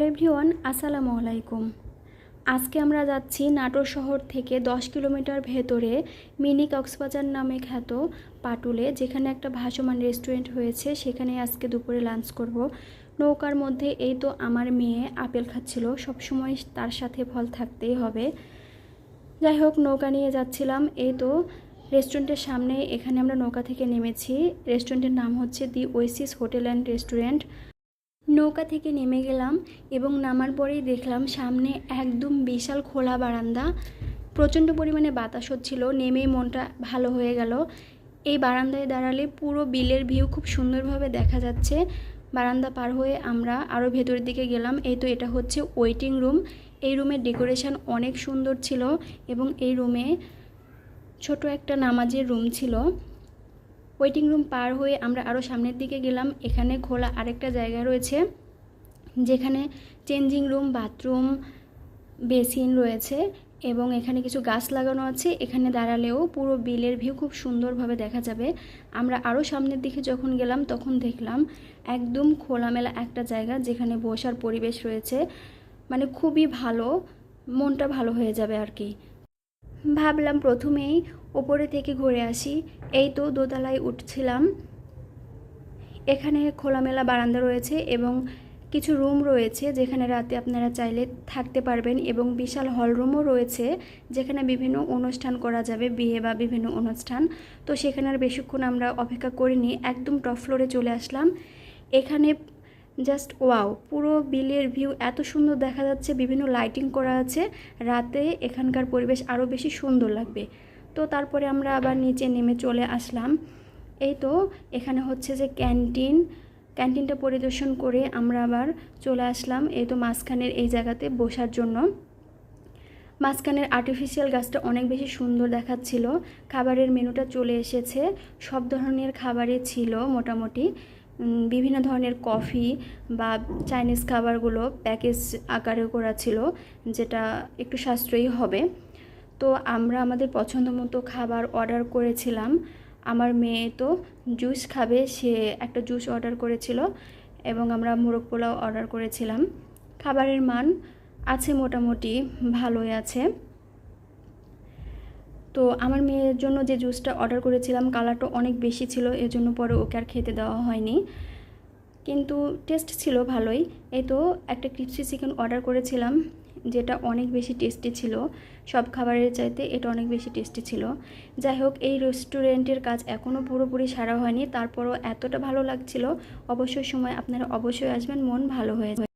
Hello everyone, আসসালামু আলাইকুম। আজকে আমরা যাচ্ছি নাটোর শহর থেকে 10 কিলোমিটার ভেতরে মিনি কক্সবাজার নামে খ্যাত পাটুলে, যেখানে একটা ভাসমান রেস্টুরেন্ট হয়েছে। সেখানে আজকে দুপুরে লাঞ্চ করব। নৌকার মধ্যে এই তো আমার মেয়ে আপেল খাচ্ছিল, সবসময় তার সাথে ফল থাকতেই হবে। যাই হোক, নৌকা নিয়ে যাচ্ছিলাম। এই তো রেস্টুরেন্টের সামনে, এখানে আমরা নৌকা থেকে নেমেছি। রেস্টুরেন্টের নাম হচ্ছে দি ওয়েসিস হোটেল অ্যান্ড রেস্টুরেন্ট। নৌকা থেকে নেমে গেলাম এবং নামার পরেই দেখলাম সামনে একদম বিশাল খোলা বারান্দা। প্রচণ্ড পরিমাণে বাতাস হচ্ছিল, নেমেই মনটা ভালো হয়ে গেল। এই বারান্দায় দাঁড়ালে পুরো বিলের ভিউ খুব সুন্দরভাবে দেখা যাচ্ছে। বারান্দা পার হয়ে আমরা আরও ভেতরের দিকে গেলাম। এই তো এটা হচ্ছে ওয়েটিং রুম। এই রুমের ডেকোরেশন অনেক সুন্দর ছিল এবং এই রুমে ছোট একটা নামাজের রুম ছিল। ওয়েটিং রুম পার হয়ে আমরা আরও সামনের দিকে গেলাম। এখানে খোলা আরেকটা জায়গা রয়েছে, যেখানে চেঞ্জিং রুম, বাথরুম, বেসিন রয়েছে এবং এখানে কিছু গাছ লাগানো আছে। এখানে দাঁড়ালেও পুরো বিলের ভিউ খুব সুন্দরভাবে দেখা যাবে। আমরা আরও সামনের দিকে যখন গেলাম তখন দেখলাম একদম খোলামেলা একটা জায়গা, যেখানে বসার পরিবেশ রয়েছে। মানে খুবই ভালো, মনটা ভালো হয়ে যাবে আর কি। ভাবলাম প্রথমেই ওপরে থেকে ঘুরে আসি। এই তো দোতলায় উঠছিলাম। এখানে খোলামেলা বারান্দা রয়েছে এবং কিছু রুম রয়েছে, যেখানে রাতে আপনারা চাইলে থাকতে পারবেন এবং বিশাল হল রুমও রয়েছে, যেখানে বিভিন্ন অনুষ্ঠান করা যাবে, বিয়ে বা বিভিন্ন অনুষ্ঠান। তো সেখানে আর বেশিক্ষণ আমরা অপেক্ষা করিনি, একদম টপ ফ্লোরে চলে আসলাম। এখানে জাস্ট ওয়াও, পুরো বিলের ভিউ এত সুন্দর দেখা যাচ্ছে। বিভিন্ন লাইটিং করা আছে, রাতে এখানকার পরিবেশ আরও বেশি সুন্দর লাগবে। তো তারপরে আমরা আবার নিচে নেমে চলে আসলাম। এই তো এখানে হচ্ছে যে ক্যান্টিনটা পরিদর্শন করে আমরা আবার চলে আসলাম এই তো মাঝখানের এই জায়গাতে বসার জন্য। মাঝখানের আর্টিফিশিয়াল গাছটা অনেক বেশি সুন্দর দেখাচ্ছিল। খাবারের মেনুটা চলে এসেছে, সব ধরনের খাবারই ছিল মোটামুটি। বিভিন্ন ধরনের কফি বা চাইনিজ খাবারগুলো প্যাকেজ আকারে করা ছিল, যেটা একটু সাশ্রয়ী হবে। তো আমরা আমাদের পছন্দ মতো খাবার অর্ডার করেছিলাম। আমার মেয়ে তো জুস খাবে, সে একটা জুস অর্ডার করেছিল এবং আমরা মোরগ পোলাও অর্ডার করেছিলাম। খাবারের মান আছে, মোটামুটি ভালোই আছে। তো আমার মেয়ের জন্য যে জুসটা অর্ডার করেছিলাম কালারটা অনেক বেশি ছিল, এজন্য পরে ওকে আর খেতে দেওয়া হয়নি, কিন্তু টেস্ট ছিল ভালোই। এই তো একটা ক্রিপসি চিকেন অর্ডার করেছিলাম, যেটা অনেক বেশি টেস্টি ছিল। সব খাবারের চাইতে এটা অনেক বেশি টেস্টি ছিল। যাই হোক, এই রেস্টুরেন্টের কাজ এখনও পুরোপুরি সারা হয়নি, তারপরও এতটা ভালো লাগছিল। অবশ্যই সময় আপনারা অবশ্যই আসবেন, মন ভালো হয়ে যাবে।